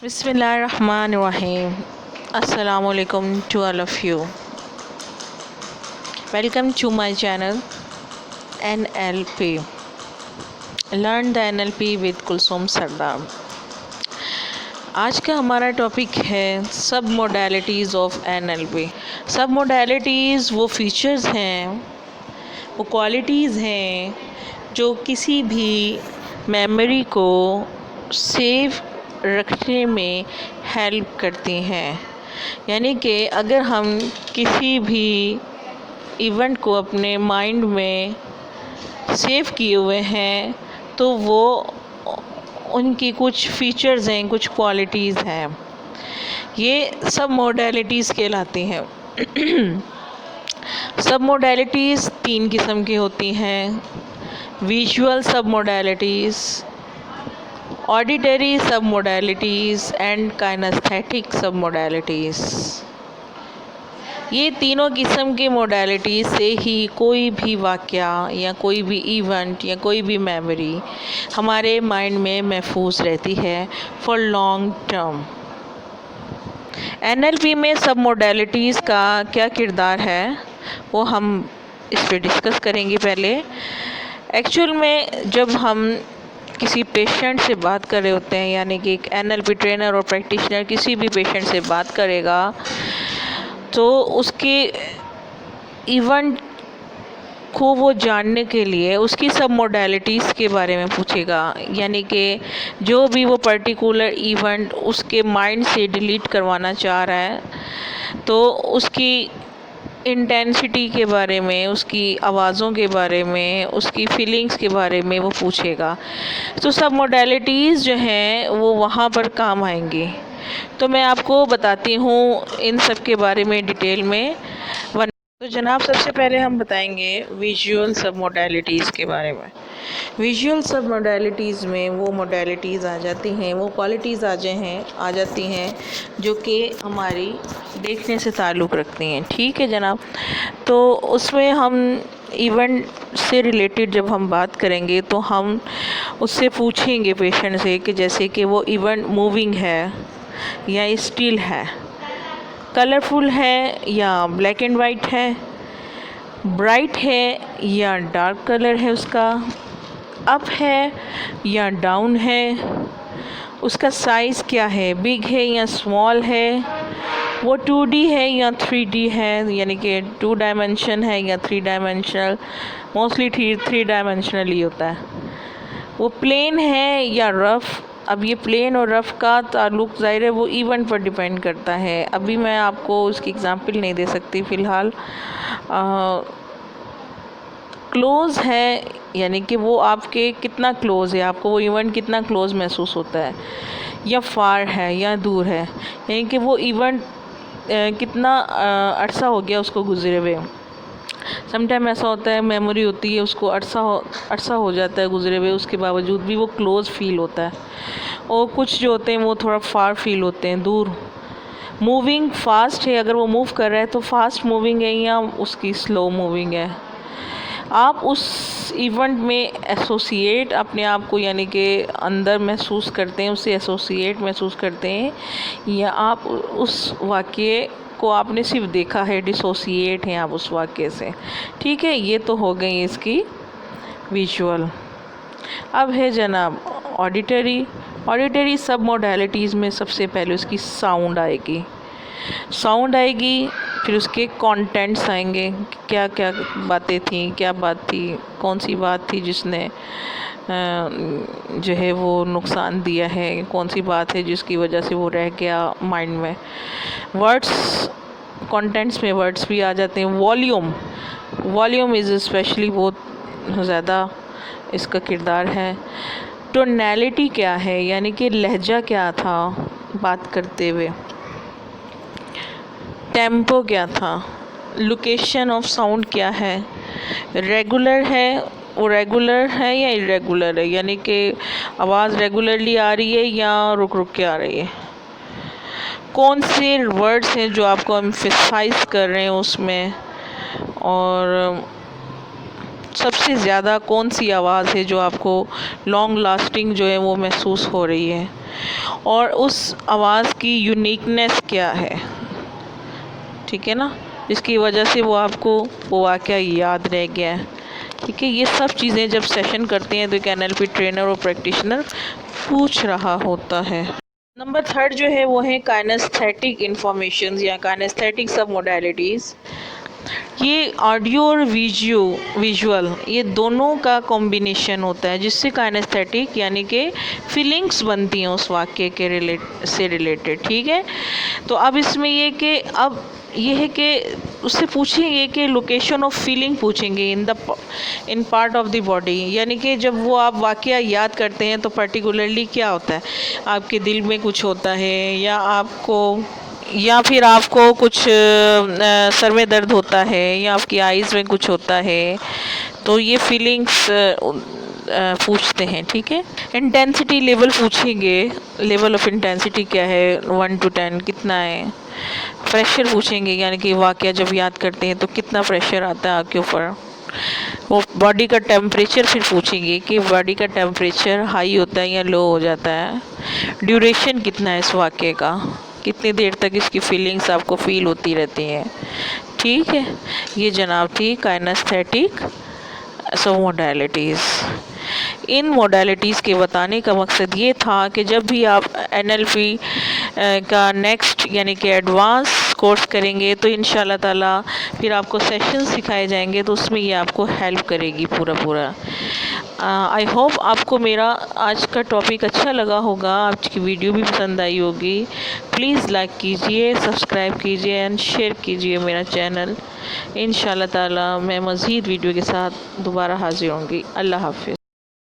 Bismillahirrahmanirrahim. Assalamualaikum to all of you. Welcome to my channel NLP. Learn the NLP with Kulsum सरदार। आज का हमारा topic है सब modalities of NLP। सब modalities वो फीचर्स हैं, वो क्वालिटीज़ हैं जो किसी भी मेमोरी को सेव रखने में हेल्प करती हैं। यानी कि अगर हम किसी भी इवेंट को अपने माइंड में सेव किए हुए हैं तो वो उनकी कुछ फीचर्स हैं, कुछ क्वालिटीज़ हैं, ये सब मोडालिटीज़ कहलाती हैं। सब मोडालिटीज़ 3 किस्म की होती हैं: विजुअल सब मोडालिटीज़, ऑडिटरी सब मोडालिटीज़ एंड काइनेस्थेटिक सब मोडालिटीज़। ये तीनों किस्म के मोडालिटीज़ से ही कोई भी वाक़या या कोई भी इवेंट या कोई भी मेमोरी हमारे माइंड में महफूज रहती है फॉर लॉन्ग टर्म। NLP में सब मोडालिटीज़ का क्या किरदार है वो हम इस पर डिस्कस करेंगे। पहले एक्चुअल में जब हम किसी पेशेंट से बात कर रहे होते हैं, यानी कि एक NLP ट्रेनर और प्रैक्टिशनर किसी भी पेशेंट से बात करेगा तो उसके इवेंट को वो जानने के लिए उसकी सब मोडालिटीज़ के बारे में पूछेगा। यानी कि जो भी वो पर्टिकुलर इवेंट उसके माइंड से डिलीट करवाना चाह रहा है तो उसकी इंटेंसिटी के बारे में, उसकी आवाज़ों के बारे में, उसकी फीलिंग्स के बारे में वो पूछेगा। तो सब मोडालिटीज़ जो हैं वो वहाँ पर काम आएंगी। तो मैं आपको बताती हूँ इन सब के बारे में डिटेल में। तो जनाब, सबसे पहले हम बताएंगे विजुअल सब मोडालिटीज़ के बारे में। विजुअल सब मोडालिटीज़ में वो मोडालिटीज़ आ जाती हैं, वो क्वालिटीज़ आ जाती हैं जो कि हमारी देखने से ताल्लुक़ रखती हैं। ठीक है जनाब। तो उसमें हम इवेंट से रिलेटेड जब हम बात करेंगे तो हम उससे पूछेंगे पेशेंट से कि जैसे कि वो इवेंट मूविंग है या स्टिल है, कलरफुल है या ब्लैक एंड वाइट है, ब्राइट है या डार्क कलर है, उसका अप है या डाउन है, उसका साइज़ क्या है, बिग है या स्मॉल है, वो 2D है या 3D है, यानी कि 2 डायमेंशन है या 3 डायमेंशनल। मोस्टली 3 डायमेंशनल ही होता है। वो प्लेन है या रफ़। अब ये प्लेन और रफ़ का ताल्लुक़ ज़ाहिर है वो इवेंट पर डिपेंड करता है। अभी मैं आपको उसकी एग्ज़ाम्पल नहीं दे सकती फ़िलहाल। क्लोज़ है यानी कि वो आपके कितना क्लोज़ है, आपको वो इवेंट कितना क्लोज़ महसूस होता है, या फार है या दूर है, यानी कि वो इवेंट कितना अरसा हो गया उसको गुज़रे हुए। समटाइम ऐसा होता है, मेमोरी होती है उसको अरसा हो जाता है गुज़रे हुए, उसके बावजूद भी वो क्लोज़ फील होता है। और कुछ जो होते हैं वो थोड़ा फार फील होते हैं, दूर। मूविंग फास्ट है, अगर वो मूव कर रहा है तो फास्ट मूविंग है या उसकी स्लो मूविंग है। आप उस इवेंट में एसोसिएट अपने आप को यानी कि अंदर महसूस करते हैं, उससे एसोसिएट महसूस करते हैं, या आप उस वाक़ये को आपने सिर्फ देखा है, डिसोसिएट हैं आप उस वाक़ये से। ठीक है, ये तो हो गई इसकी विजुअल। अब है जनाब ऑडिटरी। ऑडिटरी सब मोडालिटीज़ में सबसे पहले उसकी साउंड आएगी, फिर उसके कंटेंट्स आएंगे, क्या क्या बातें थी, क्या बात थी, कौन सी बात थी जिसने जो है वो नुकसान दिया है, कौन सी बात है जिसकी वजह से वो रह गया माइंड में। वर्ड्स, कंटेंट्स में वर्ड्स भी आ जाते हैं। वॉल्यूम इज़ स्पेशली बहुत ज़्यादा इसका किरदार है। टोनैलिटी क्या है, यानी कि लहजा क्या था बात करते हुए, टेम्पो क्या था, लोकेशन ऑफ साउंड क्या है, रेगुलर है, वो रेगुलर है या इरेगुलर है, यानी कि आवाज़ रेगुलरली आ रही है या रुक रुक के आ रही है, कौन से वर्ड्स हैं जो आपको एम्फसाइज कर रहे हैं उसमें, और सबसे ज़्यादा कौन सी आवाज़ है जो आपको लॉन्ग लास्टिंग जो है वो महसूस हो रही है, और उस आवाज़ की यूनिकनेस क्या है, ठीक है ना, जिसकी वजह से वो आपको वो वाक़या याद रह गया है। ठीक है, ये सब चीज़ें जब सेशन करते हैं तो एक NLP ट्रेनर और प्रैक्टिशनर पूछ रहा होता है। नंबर थर्ड जो है वो है काइनेस्थेटिक इंफॉर्मेशन या काइनेस्थेटिक सब मोडालिटीज़। ये ऑडियो और विजुअल ये दोनों का कॉम्बिनेशन होता है, जिससे काइनेस्थेटिक यानी कि फीलिंग्स बनती हैं उस वाक्य के रिलेटेड। ठीक है, तो अब इसमें ये है कि उससे पूछेंगे कि लोकेशन ऑफ फीलिंग पूछेंगे in part of the body, यानी कि जब वो आप वाकया याद करते हैं तो पर्टिकुलरली क्या होता है, आपके दिल में कुछ होता है या फिर आपको कुछ सर में दर्द होता है या आपकी आइज़ में कुछ होता है, तो ये फीलिंग्स पूछते हैं। ठीक है, इंटेंसिटी लेवल पूछेंगे, लेवल ऑफ इंटेंसिटी क्या है, 1 to 10 कितना है। प्रेशर पूछेंगे, यानी कि वाकया जब याद करते हैं तो कितना प्रेशर आता है आपके ऊपर। वो बॉडी का टेम्परेचर फिर पूछेंगे कि बॉडी का टेम्परेचर हाई होता है या लो हो जाता है। ड्यूरेशन कितना है इस वाकये का, कितनी देर तक इसकी फीलिंग्स आपको फील होती रहती हैं। ठीक है, ये जनाब थी काइनेस्थेटिक सब मोडालिटीज़। इन मोडालिटीज़ के बताने का मकसद ये था कि जब भी आप NLP का नेक्स्ट यानी कि एडवांस कोर्स करेंगे तो इंशाल्लाह ताला फिर आपको सेशंस सिखाए जाएंगे, तो उसमें ये आपको हेल्प करेगी पूरा। आई होप आपको मेरा आज का टॉपिक अच्छा लगा होगा, आज की वीडियो भी पसंद आई होगी। प्लीज़ लाइक कीजिए, सब्सक्राइब कीजिए एंड शेयर कीजिए मेरा चैनल। इंशाल्लाह ताला मैं मज़ीद वीडियो के साथ दोबारा हाजिर होंगी। अल्लाह हाफ़िज़।